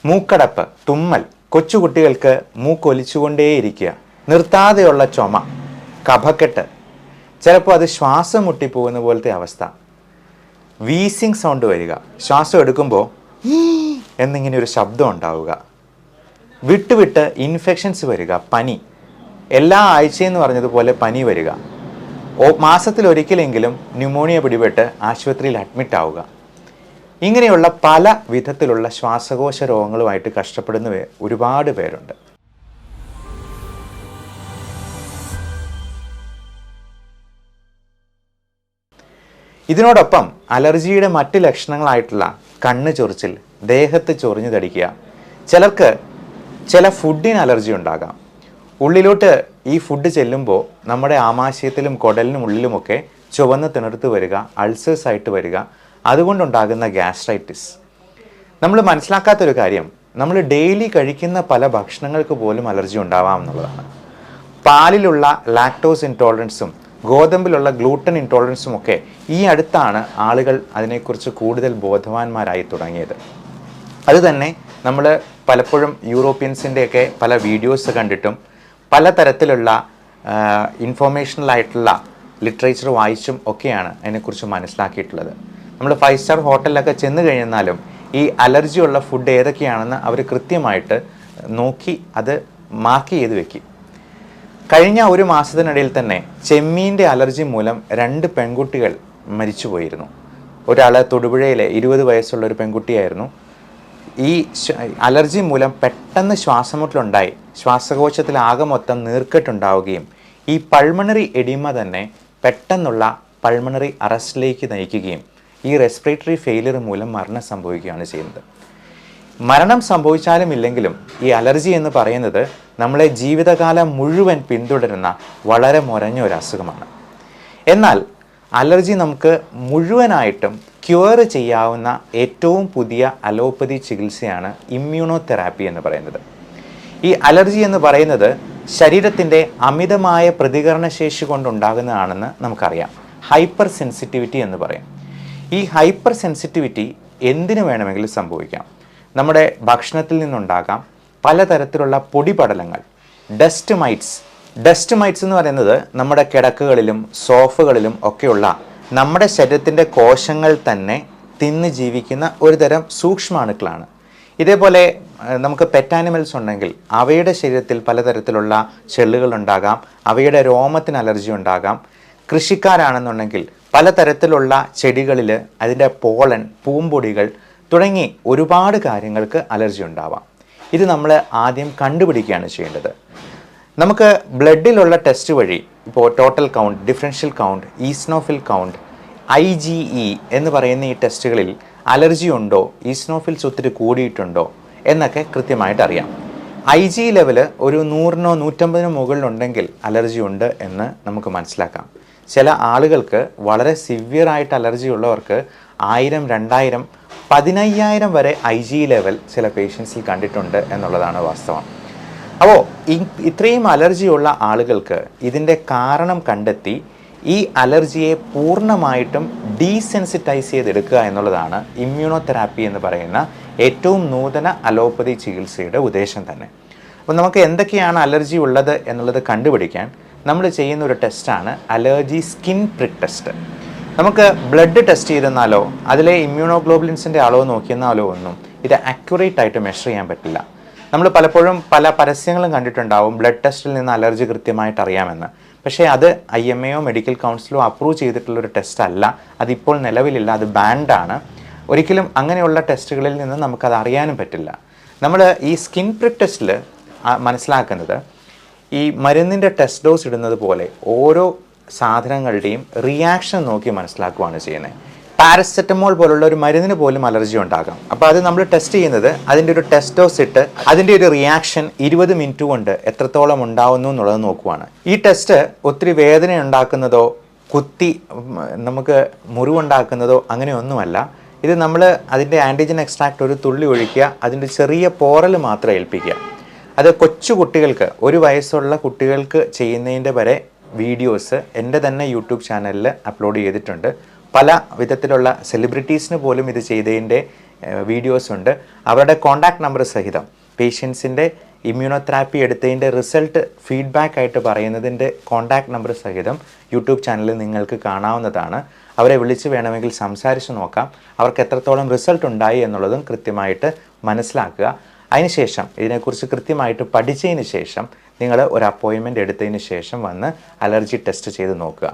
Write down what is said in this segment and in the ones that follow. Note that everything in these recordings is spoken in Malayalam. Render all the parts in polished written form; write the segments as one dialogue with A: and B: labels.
A: മൂക്കടപ്പ്, തുമ്മൽ, കൊച്ചുകുട്ടികൾക്ക് മൂക്കൊലിച്ചുകൊണ്ടേയിരിക്കുക, നിർത്താതെയുള്ള ചുമ, കഫക്കെട്ട്, ചിലപ്പോൾ അത് ശ്വാസം മുട്ടിപ്പോകുന്ന പോലത്തെ അവസ്ഥ, വീസിങ് സൗണ്ട് വരിക, ശ്വാസം എടുക്കുമ്പോൾ എന്നിങ്ങനെ ഒരു ശബ്ദം ഉണ്ടാവുക, വിട്ട് ഇൻഫെക്ഷൻസ് വരിക, പനി, എല്ലാ ആഴ്ചയെന്ന് പറഞ്ഞതുപോലെ പനി വരിക, മാസത്തിലൊരിക്കലെങ്കിലും ന്യൂമോണിയ പിടിപെട്ട് ആശുപത്രിയിൽ അഡ്മിറ്റ് ആവുക, ഇങ്ങനെയുള്ള പല വിധത്തിലുള്ള ശ്വാസകോശ രോഗങ്ങളുമായിട്ട് കഷ്ടപ്പെടുന്ന ഒരുപാട് പേരുണ്ട്. ഇതിനോടൊപ്പം അലർജിയുടെ മറ്റ് ലക്ഷണങ്ങളായിട്ടുള്ള കണ്ണ് ചൊറിച്ചിൽ, ദേഹത്ത് ചൊറിഞ്ഞു തടിക്കുക, ചിലർക്ക് ചില ഫുഡിന് അലർജി ഉണ്ടാകാം. ഉള്ളിലോട്ട് ഈ ഫുഡ് ചെല്ലുമ്പോൾ നമ്മുടെ ആമാശയത്തിലും കുടലിനും ഉള്ളിലുമൊക്കെ ചുവന്ന് തിണർത്ത് വരിക, അൾസേഴ്സ് ആയിട്ട് വരിക, അതുകൊണ്ടുണ്ടാകുന്ന ഗ്യാസ്ട്രൈറ്റിസ്. നമ്മൾ മനസ്സിലാക്കാത്തൊരു കാര്യം, നമ്മൾ ഡെയിലി കഴിക്കുന്ന പല ഭക്ഷണങ്ങൾക്ക് പോലും അലർജി ഉണ്ടാവാം എന്നുള്ളതാണ്. പാലിലുള്ള ലാക്ടോസ് ഇൻടോളറൻസും ഗോതമ്പിലുള്ള ഗ്ലൂട്ടൻ ഇൻടോളറൻസും ഒക്കെ ഈ അടുത്താണ് ആളുകൾ അതിനെക്കുറിച്ച് കൂടുതൽ ബോധവാന്മാരായി തുടങ്ങിയത്. അതുതന്നെ നമ്മൾ പലപ്പോഴും യൂറോപ്യൻസിൻ്റെയൊക്കെ പല വീഡിയോസ് കണ്ടിട്ടും പലതരത്തിലുള്ള ഇൻഫോർമേഷണലായിട്ടുള്ള ലിറ്ററേച്ചർ വായിച്ചും ഒക്കെയാണ് അതിനെക്കുറിച്ച് മനസ്സിലാക്കിയിട്ടുള്ളത്. നമ്മൾ 5 സ്റ്റാർ ഹോട്ടലിലൊക്കെ ചെന്ന് കഴിഞ്ഞാലും ഈ അലർജിയുള്ള ഫുഡ് ഏതൊക്കെയാണെന്ന് അവർ കൃത്യമായിട്ട് നോക്കി അത് മാർക്ക് ചെയ്ത് വെക്കും. കഴിഞ്ഞ ഒരു മാസത്തിനിടയിൽ തന്നെ ചെമ്മീൻ്റെ അലർജി മൂലം 2 പെൺകുട്ടികൾ മരിച്ചുപോയിരുന്നു. ഒരാൾ തൊടുപുഴയിലെ 20 വയസ്സുള്ള ഒരു പെൺകുട്ടിയായിരുന്നു. ഈ അലർജി മൂലം പെട്ടെന്ന് ശ്വാസമുട്ടലുണ്ടായി ശ്വാസകോശത്തിൽ ആകെ മൊത്തം നീർക്കെട്ടുണ്ടാവുകയും ഈ പൾമണറി എഡിമ തന്നെ പെട്ടെന്നുള്ള പൾമണറി അറസ്റ്റിലേക്ക് നയിക്കുകയും ഈ റെസ്പിറേറ്ററി ഫെയിലിയർ മൂലം മരണം സംഭവിക്കുകയാണ് ചെയ്യുന്നത്. മരണം സംഭവിച്ചാലും ഇല്ലെങ്കിലും ഈ അലർജി എന്ന് പറയുന്നത് നമ്മളെ ജീവിതകാലം മുഴുവൻ പിന്തുടരുന്ന വളരെ മുരഞ്ഞ ഒരു അസുഖമാണ്. എന്നാൽ അലർജി നമുക്ക് മുഴുവനായിട്ടും ക്യൂർ ചെയ്യാവുന്ന ഏറ്റവും പുതിയ അലോപ്പതി ചികിത്സയാണ് ഇമ്മ്യൂണോതെറാപ്പി എന്ന് പറയുന്നത്. ഈ അലർജി എന്ന് പറയുന്നത് ശരീരത്തിൻ്റെ അമിതമായ പ്രതികരണശേഷി കൊണ്ടുണ്ടാകുന്നതാണെന്ന് നമുക്കറിയാം. ഹൈപ്പർ സെൻസിറ്റിവിറ്റി എന്ന് പറയും. ഈ ഹൈപ്പർ സെൻസിറ്റിവിറ്റി എന്തിനു വേണമെങ്കിലും സംഭവിക്കാം. നമ്മുടെ ഭക്ഷണത്തിൽ നിന്നുണ്ടാകാം, പലതരത്തിലുള്ള പൊടിപടലങ്ങൾ, ഡസ്റ്റ് മൈറ്റ്സ് എന്ന് പറയുന്നത് നമ്മുടെ കിടക്കുകളിലും സോഫകളിലും ഒക്കെയുള്ള നമ്മുടെ ശരീരത്തിൻ്റെ കോശങ്ങൾ തന്നെ തിന്ന് ജീവിക്കുന്ന ഒരു തരം സൂക്ഷ്മാണുക്കളാണ്. ഇതേപോലെ നമുക്ക് പെറ്റ് ആനിമൽസ് ഉണ്ടെങ്കിൽ അവയുടെ ശരീരത്തിൽ പലതരത്തിലുള്ള ചെള്ളുകൾ ഉണ്ടാകാം, അവയുടെ രോമത്തിന് അലർജി ഉണ്ടാകാം. കൃഷിക്കാരാണെന്നുണ്ടെങ്കിൽ പലതരത്തിലുള്ള ചെടികളിൽ അതിൻ്റെ പോളൻ, പൂമ്പൊടികൾ തുടങ്ങി ഒരുപാട് കാര്യങ്ങൾക്ക് അലർജി ഉണ്ടാവാം. ഇത് നമ്മൾ ആദ്യം കണ്ടുപിടിക്കുകയാണ് ചെയ്യേണ്ടത്. നമുക്ക് ബ്ലഡിലുള്ള ടെസ്റ്റ് വഴി ഇപ്പോൾ total count, differential count, eosinophil count, IgE എന്ന് പറയുന്ന ഈ ടെസ്റ്റുകളിൽ അലർജി ഉണ്ടോ, ഈസ്നോഫിൽസ് ഒത്തിരി കൂടിയിട്ടുണ്ടോ എന്നൊക്കെ കൃത്യമായിട്ട് അറിയാം. IgE ലെവൽ ഒരു 100-നോ 150-നോ മുകളിലുണ്ടെങ്കിൽ അലർജി ഉണ്ട് എന്ന് നമുക്ക് മനസ്സിലാക്കാം. ചില ആളുകൾക്ക് വളരെ സിവിയറായിട്ട് അലർജി ഉള്ളവർക്ക് 1000, 2000, 15000 വരെ IgE ലെവൽ ചില പേഷ്യൻസിൽ കണ്ടിട്ടുണ്ട് എന്നുള്ളതാണ് വാസ്തവം. അപ്പോൾ ഇത്രയും അലർജിയുള്ള ആളുകൾക്ക് ഇതിൻ്റെ കാരണം കണ്ടെത്തി ഈ അലർജിയെ പൂർണ്ണമായിട്ടും ഡീസെൻസിറ്റൈസ് ചെയ്തെടുക്കുക എന്നുള്ളതാണ് ഇമ്മ്യൂണോതെറാപ്പി എന്ന് പറയുന്ന ഏറ്റവും നൂതന അലോപ്പതി ചികിത്സയുടെ ഉദ്ദേശം തന്നെ. അപ്പോൾ നമുക്ക് എന്തൊക്കെയാണ് അലർജി ഉള്ളത് എന്നുള്ളത് കണ്ടുപിടിക്കാൻ നമ്മൾ ചെയ്യുന്ന ഒരു ടെസ്റ്റാണ് അലർജി സ്കിൻ പ്രിക്ക് ടെസ്റ്റ്. നമുക്ക് ബ്ലഡ് ടെസ്റ്റ് ചെയ്തെന്നാലോ അതിലെ ഇമ്മ്യൂണോഗ്ലോബുലിൻസിൻ്റെ അളവ് നോക്കിയെന്നാലോ ഒന്നും ഇത് അക്യുറേറ്റ് ആയിട്ട് മെഷർ ചെയ്യാൻ പറ്റില്ല. നമ്മൾ പലപ്പോഴും പല പരസ്യങ്ങളും കണ്ടിട്ടുണ്ടാവും ബ്ലഡ് ടെസ്റ്റിൽ നിന്ന് അലർജി കൃത്യമായിട്ട് അറിയാമെന്ന്. പക്ഷേ അത് IMAയോ മെഡിക്കൽ കൗൺസിലോ അപ്രൂവ് ചെയ്തിട്ടുള്ളൊരു ടെസ്റ്റ് അല്ല. അതിപ്പോൾ നിലവിലില്ല, അത് ബാൻഡാണ്. ഒരിക്കലും അങ്ങനെയുള്ള ടെസ്റ്റുകളിൽ നിന്ന് നമുക്കത് അറിയാനും പറ്റില്ല. നമ്മൾ ഈ സ്കിൻ പ്രിക്ക് ടെസ്റ്റിൽ മനസ്സിലാക്കുന്നത് ഈ മരുന്നിൻ്റെ ടെസ്റ്റ് ഡോസ് ഇടുന്നത് പോലെ ഓരോ സാധനങ്ങളുടെയും റിയാക്ഷൻ നോക്കി മനസ്സിലാക്കുകയാണ് ചെയ്യുന്നത്. പാരസെറ്റമോൾ പോലുള്ള ഒരു മരുന്നിന് പോലും അലർജി ഉണ്ടാകാം. അപ്പോൾ അത് നമ്മൾ ടെസ്റ്റ് ചെയ്യുന്നത് അതിൻ്റെ ഒരു ടെസ്റ്റ് ഡോസ് ഇട്ട് അതിൻ്റെ ഒരു റിയാക്ഷൻ 20 മിനിറ്റ് കൊണ്ട് എത്രത്തോളം ഉണ്ടാവുന്നു എന്നുള്ളത് നോക്കുവാണ്. ഈ ടെസ്റ്റ് ഒത്തിരി വേദന ഉണ്ടാക്കുന്നതോ കുത്തി നമുക്ക് മുറിവുണ്ടാക്കുന്നതോ അങ്ങനെയൊന്നുമല്ല. ഇത് നമ്മൾ അതിൻ്റെ ആൻറ്റിജൻ എക്സ്ട്രാക്ട് ഒരു തുള്ളി ഒഴിക്കുക, അതിൻ്റെ ചെറിയ പോറൽ മാത്രം ഏൽപ്പിക്കുക. അത് കൊച്ചു കുട്ടികൾക്ക്, 1 വയസ്സുള്ള കുട്ടികൾക്ക് ചെയ്യുന്നതിൻ്റെ വരെ വീഡിയോസ് എൻ്റെ തന്നെ യൂട്യൂബ് ചാനലിൽ അപ്ലോഡ് ചെയ്തിട്ടുണ്ട്. പല വിധത്തിലുള്ള സെലിബ്രിറ്റീസിന് പോലും ഇത് ചെയ്തതിൻ്റെ വീഡിയോസ് ഉണ്ട്. അവരുടെ കോൺടാക്ട് നമ്പർ സഹിതം പേഷ്യൻസിൻ്റെ ഇമ്മ്യൂണോതെറാപ്പി എടുത്തതിൻ്റെ റിസൾട്ട് ഫീഡ്ബാക്ക് ആയിട്ട് പറയുന്നതിൻ്റെ കോൺടാക്ട് നമ്പർ സഹിതം യൂട്യൂബ് ചാനലിൽ നിങ്ങൾക്ക് കാണാവുന്നതാണ്. അവരെ വിളിച്ച് വേണമെങ്കിൽ സംസാരിച്ച് നോക്കാം. അവർക്ക് എത്രത്തോളം റിസൾട്ട് ഉണ്ടായി എന്നുള്ളതും കൃത്യമായിട്ട് മനസ്സിലാക്കുക. അതിനുശേഷം ഇതിനെക്കുറിച്ച് കൃത്യമായിട്ട് പഠിച്ചതിന് ശേഷം നിങ്ങൾ ഒരു അപ്പോയിൻമെൻറ്റ് എടുത്തതിന് ശേഷം വന്ന് അലർജി ടെസ്റ്റ് ചെയ്ത് നോക്കുക.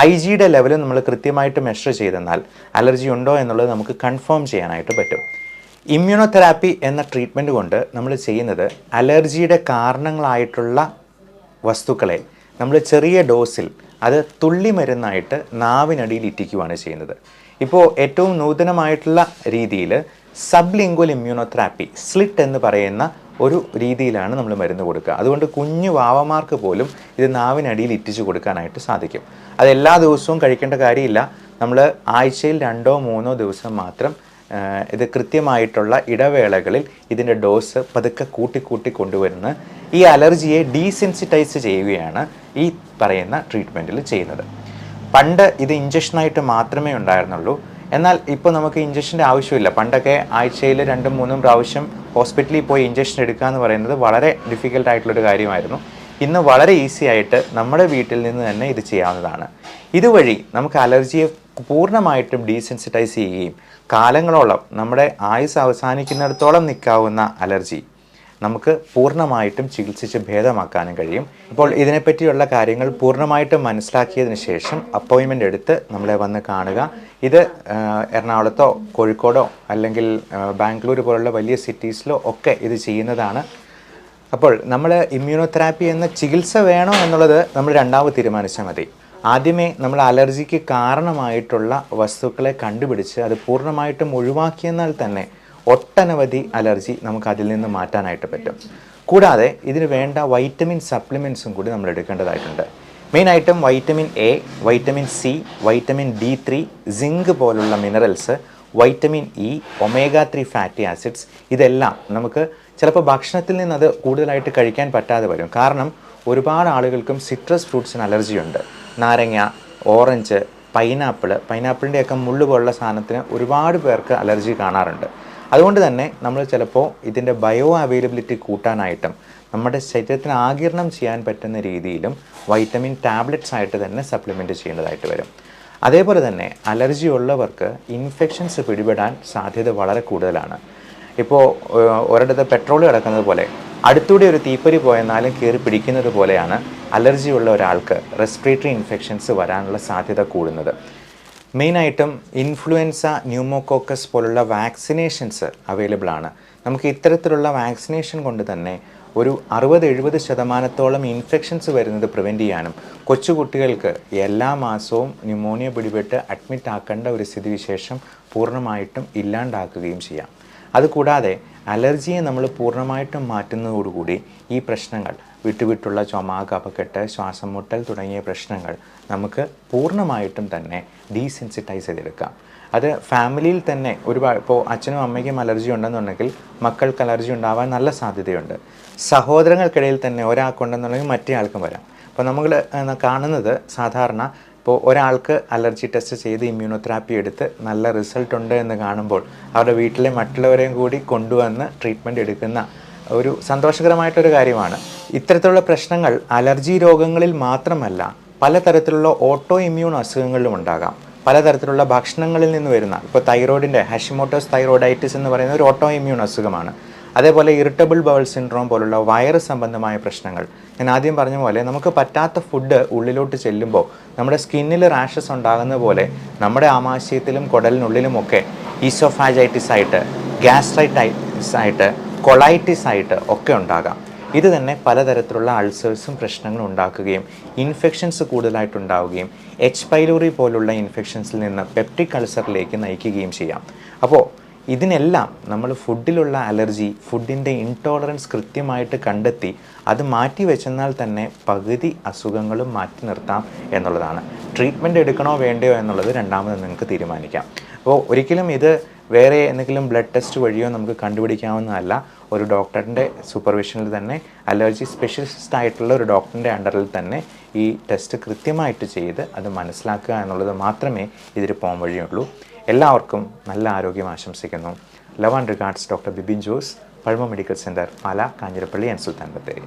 A: Igയുടെ ലെവൽ നമ്മൾ കൃത്യമായിട്ട് മെഷർ ചെയ്തെന്നാൽ അലർജി ഉണ്ടോ എന്നുള്ളത് നമുക്ക് കൺഫേം ചെയ്യാനായിട്ട് പറ്റും. ഇമ്മ്യൂണോതെറാപ്പി എന്ന ട്രീറ്റ്മെൻറ്റ് കൊണ്ട് നമ്മൾ ചെയ്യുന്നത് അലർജിയുടെ കാരണങ്ങളായിട്ടുള്ള വസ്തുക്കളെ നമ്മൾ ചെറിയ ഡോസിൽ അത് തുള്ളി മരുന്നായിട്ട് നാവിനടിയിൽ ഇറ്റിക്കുകയാണ് ചെയ്യുന്നത്. ഇപ്പോൾ ഏറ്റവും നൂതനമായിട്ടുള്ള രീതിയിൽ സബ്ലിംഗ്വൽ ഇമ്മ്യൂണോതെറാപ്പി സ്ലിറ്റ് എന്ന് പറയുന്ന ഒരു രീതിയിലാണ് നമ്മൾ മരുന്ന് കൊടുക്കുക. അതുകൊണ്ട് കുഞ്ഞു വാവമാർക്ക് പോലും ഇത് നാവിനടിയിൽ ഇറ്റിച്ച് കൊടുക്കാനായിട്ട് സാധിക്കും. അത് എല്ലാ ദിവസവും കഴിക്കേണ്ട കാര്യമില്ല. നമ്മൾ ആഴ്ചയിൽ 2-3 ദിവസം മാത്രം ഇത് കൃത്യമായിട്ടുള്ള ഇടവേളകളിൽ ഇതിൻ്റെ ഡോസ് പതുക്കെ കൂട്ടി കൊണ്ടുവരുന്ന ഈ അലർജിയെ ഡീസെൻസിറ്റൈസ് ചെയ്യുകയാണ് ഈ പറയുന്ന ട്രീറ്റ്മെൻറ്റിൽ ചെയ്യുന്നത്. പണ്ട് ഇത് ഇഞ്ചക്ഷനായിട്ട് മാത്രമേ ഉണ്ടായിരുന്നുള്ളൂ. എന്നാൽ ഇപ്പോൾ നമുക്ക് ഇഞ്ചക്ഷൻ്റെ ആവശ്യമില്ല. പണ്ടൊക്കെ ആഴ്ചയിൽ 2-3 പ്രാവശ്യം ഹോസ്പിറ്റലിൽ പോയി ഇഞ്ചക്ഷൻ എടുക്കുക എന്ന് പറയുന്നത് വളരെ ഡിഫിക്കൽട്ടായിട്ടുള്ളൊരു കാര്യമായിരുന്നു. ഇന്ന് വളരെ ഈസി ആയിട്ട് നമ്മുടെ വീട്ടിൽ നിന്ന് തന്നെ ഇത് ചെയ്യാവുന്നതാണ്. ഇതുവഴി നമുക്ക് അലർജിയെ പൂർണ്ണമായിട്ടും ഡീസെൻസിറ്റൈസ് ചെയ്യുകയും കാലങ്ങളോളം നമ്മുടെ ആയുസ് അവസാനിക്കുന്നിടത്തോളം നിൽക്കാവുന്ന അലർജി നമുക്ക് പൂർണ്ണമായിട്ടും ചികിത്സിച്ച് ഭേദമാക്കാനും കഴിയും. അപ്പോൾ ഇതിനെപ്പറ്റിയുള്ള കാര്യങ്ങൾ പൂർണ്ണമായിട്ടും മനസ്സിലാക്കിയതിന് ശേഷം അപ്പോയിൻമെൻ്റ് എടുത്ത് നമ്മളെ വന്ന് കാണുക. ഇത് എറണാകുളത്തോ കോഴിക്കോടോ അല്ലെങ്കിൽ ബാംഗ്ലൂർ പോലുള്ള വലിയ സിറ്റീസിലോ ഒക്കെ ഇത് ചെയ്യുന്നതാണ്. അപ്പോൾ നമ്മൾ ഇമ്മ്യൂണോതെറാപ്പി എന്ന ചികിത്സ വേണോ എന്നുള്ളത് നമ്മൾ രണ്ടാമത് തീരുമാനിച്ചാൽ മതി. ആദ്യമേ നമ്മൾ അലർജിക്ക് കാരണമായിട്ടുള്ള വസ്തുക്കളെ കണ്ടുപിടിച്ച് അത് പൂർണ്ണമായിട്ടും ഒഴിവാക്കിയെന്നാൽ തന്നെ ഒട്ടനവധി അലർജി നമുക്ക് അതിൽ നിന്ന് മാറ്റാനായിട്ട് പറ്റും. കൂടാതെ ഇതിന് വേണ്ട വൈറ്റമിൻ സപ്ലിമെൻറ്റ്സും കൂടി നമ്മൾ എടുക്കേണ്ടതായിട്ടുണ്ട്. മെയിനായിട്ടും vitamin A, vitamin C, vitamin D3, zinc പോലുള്ള minerals, vitamin E, omega-3 fatty acids, ഇതെല്ലാം നമുക്ക് ചിലപ്പോൾ ഭക്ഷണത്തിൽ നിന്ന് അത് കൂടുതലായിട്ട് കഴിക്കാൻ പറ്റാതെ വരും. കാരണം ഒരുപാട് ആളുകൾക്കും സിട്രസ് ഫ്രൂട്ട്സിന് അലർജിയുണ്ട്. നാരങ്ങ, ഓറഞ്ച്, പൈനാപ്പിളിൻ്റെയൊക്കെ മുള്ളു പോലുള്ള സാധനത്തിന് ഒരുപാട് പേർക്ക് അലർജി കാണാറുണ്ട്. അതുകൊണ്ട് തന്നെ നമ്മൾ ചിലപ്പോൾ ഇതിൻ്റെ ബയോ അവൈലബിലിറ്റി കൂട്ടാനായിട്ടും നമ്മുടെ ശരീരത്തിന് ആഗിരണം ചെയ്യാൻ പറ്റുന്ന രീതിയിലും വൈറ്റമിൻ ടാബ്ലറ്റ്സ് ആയിട്ട് തന്നെ സപ്ലിമെൻറ്റ് ചെയ്യേണ്ടതായിട്ട് വരും. അതേപോലെ തന്നെ അലർജി ഉള്ളവർക്ക് ഇൻഫെക്ഷൻസ് പിടിപെടാൻ സാധ്യത വളരെ കൂടുതലാണ്. ഇപ്പോൾ ഒരിടത്ത് പെട്രോൾ കിടക്കുന്നത് പോലെ അടുത്തൂടെ ഒരു തീപ്പൊരി പോയെന്നാലും കയറി പിടിക്കുന്നത് പോലെയാണ് അലർജി ഉള്ള ഒരാൾക്ക് റെസ്പിറേറ്ററി ഇൻഫെക്ഷൻസ് വരാനുള്ള സാധ്യത കൂടുന്നത്. മെയിനായിട്ടും ഇൻഫ്ലുവൻസ, ന്യൂമോകോക്കസ് പോലുള്ള വാക്സിനേഷൻസ് അവൈലബിൾ ആണ്. നമുക്ക് ഇത്തരത്തിലുള്ള വാക്സിനേഷൻ കൊണ്ട് തന്നെ ഒരു 60-70% ഇൻഫെക്ഷൻസ് വരുന്നത് പ്രിവെൻറ്റ് ചെയ്യാനും കൊച്ചുകുട്ടികൾക്ക് എല്ലാ മാസവും ന്യൂമോണിയ പിടിപെട്ട് അഡ്മിറ്റ് ആക്കേണ്ട ഒരു സ്ഥിതിവിശേഷം പൂർണ്ണമായിട്ടും ഇല്ലാണ്ടാക്കുകയും ചെയ്യാം. അതുകൂടാതെ അലർജിയെ നമ്മൾ പൂർണ്ണമായിട്ടും മാറ്റുന്നതോടുകൂടി ഈ പ്രശ്നങ്ങൾ വിട്ടുവിട്ടുള്ള ചുമ, കഫക്കെട്ട്, ശ്വാസം മുട്ടൽ തുടങ്ങിയ പ്രശ്നങ്ങൾ നമുക്ക് പൂർണ്ണമായിട്ടും തന്നെ ഡീസെൻസിറ്റൈസ് ചെയ്തെടുക്കാം. അത് ഫാമിലിയിൽ തന്നെ ഒരുപാട്, ഇപ്പോൾ അച്ഛനും അമ്മയ്ക്കും അലർജി ഉണ്ടെന്നുണ്ടെങ്കിൽ മക്കൾക്ക് അലർജി ഉണ്ടാവാൻ നല്ല സാധ്യതയുണ്ട്. സഹോദരങ്ങൾക്കിടയിൽ തന്നെ ഒരാൾക്കുണ്ടെന്നുണ്ടെങ്കിൽ മറ്റേ ആൾക്കും വരാം. അപ്പോൾ നമ്മൾ കാണുന്നത് സാധാരണ ഇപ്പോൾ ഒരാൾക്ക് അലർജി ടെസ്റ്റ് ചെയ്ത് ഇമ്മ്യൂണോതെറാപ്പി എടുത്ത് നല്ല റിസൾട്ട് ഉണ്ട് എന്ന് കാണുമ്പോൾ അവരുടെ വീട്ടിലെ മറ്റുള്ളവരെയും കൂടി കൊണ്ടുവന്ന് ട്രീറ്റ്മെൻറ്റ് എടുക്കുന്ന ഒരു സന്തോഷകരമായിട്ടൊരു കാര്യമാണ്. ഇത്തരത്തിലുള്ള പ്രശ്നങ്ങൾ അലർജി രോഗങ്ങളിൽ മാത്രമല്ല പലതരത്തിലുള്ള ഓട്ടോ ഇമ്മ്യൂൺ അസുഖങ്ങളിലും ഉണ്ടാകാം. പലതരത്തിലുള്ള ഭക്ഷണങ്ങളിൽ നിന്ന് വരുന്ന, ഇപ്പോൾ തൈറോയിഡിൻ്റെ ഹാഷിമോട്ടോസ് തൈറോയിഡൈറ്റിസ് എന്ന് പറയുന്ന ഒരു ഓട്ടോ ഇമ്മ്യൂൺ അസുഖമാണ്. അതേപോലെ ഇറിറ്റബിൾ ബവൽ സിൻഡ്രോം പോലുള്ള വയറ് സംബന്ധമായ പ്രശ്നങ്ങൾ. ഞാൻ ആദ്യം പറഞ്ഞ പോലെ നമുക്ക് പറ്റാത്ത ഫുഡ് ഉള്ളിലോട്ട് ചെല്ലുമ്പോൾ നമ്മുടെ സ്കിന്നിൽ റാഷസ് ഉണ്ടാകുന്ന പോലെ നമ്മുടെ ആമാശയത്തിലും കുടലിനുള്ളിലുമൊക്കെ ഈസോഫാജൈറ്റിസ് ആയിട്ട്, ഗ്യാസ്ട്രൈറ്റൈറ്റിസ് ആയിട്ട്, കൊളൈറ്റിസ് ആയിട്ട് ഒക്കെ ഉണ്ടാകാം. ഇത് തന്നെ പലതരത്തിലുള്ള അൾസേഴ്സും പ്രശ്നങ്ങളും ഉണ്ടാക്കുകയും ഇൻഫെക്ഷൻസ് കൂടുതലായിട്ടുണ്ടാവുകയും എച്ച് പൈലോറി പോലുള്ള ഇൻഫെക്ഷൻസിൽ നിന്ന് പെപ്റ്റിക് അൾസറിലേക്ക് നയിക്കുകയും ചെയ്യാം. അപ്പോൾ ഇതിനെല്ലാം നമ്മൾ ഫുഡിലുള്ള അലർജി, ഫുഡിൻ്റെ ഇൻടോളറൻസ് കൃത്യമായിട്ട് കണ്ടെത്തി അത് മാറ്റി വെച്ചെന്നാൽ തന്നെ പകുതി അസുഖങ്ങളും മാറ്റി നിർത്താം എന്നുള്ളതാണ്. ട്രീറ്റ്മെൻറ്റ് എടുക്കണോ വേണ്ടയോ എന്നുള്ളത് രണ്ടാമത് നിങ്ങൾക്ക് തീരുമാനിക്കാം. അപ്പോൾ ഒരിക്കലും ഇത് വേറെ എന്തെങ്കിലും ബ്ലഡ് ടെസ്റ്റ് വഴിയോ നമുക്ക് കണ്ടുപിടിക്കാവുന്നതല്ല. ഒരു ഡോക്ടറിൻ്റെ സൂപ്പർവിഷനിൽ തന്നെ, അലർജി സ്പെഷ്യലിസ്റ്റ് ആയിട്ടുള്ള ഒരു ഡോക്ടറിൻ്റെ അണ്ടറിൽ തന്നെ ഈ ടെസ്റ്റ് കൃത്യമായിട്ട് ചെയ്ത് അത് മനസ്സിലാക്കുക എന്നുള്ളത് മാത്രമേ ഇതിൽ പോകാൻ വഴിയുള്ളൂ. എല്ലാവർക്കും നല്ല ആരോഗ്യം ആശംസിക്കുന്നു. Love and regards doctor Bibin Jose, Pazhama medical centre, Pala, Kanjirappally and Sultan Bathery.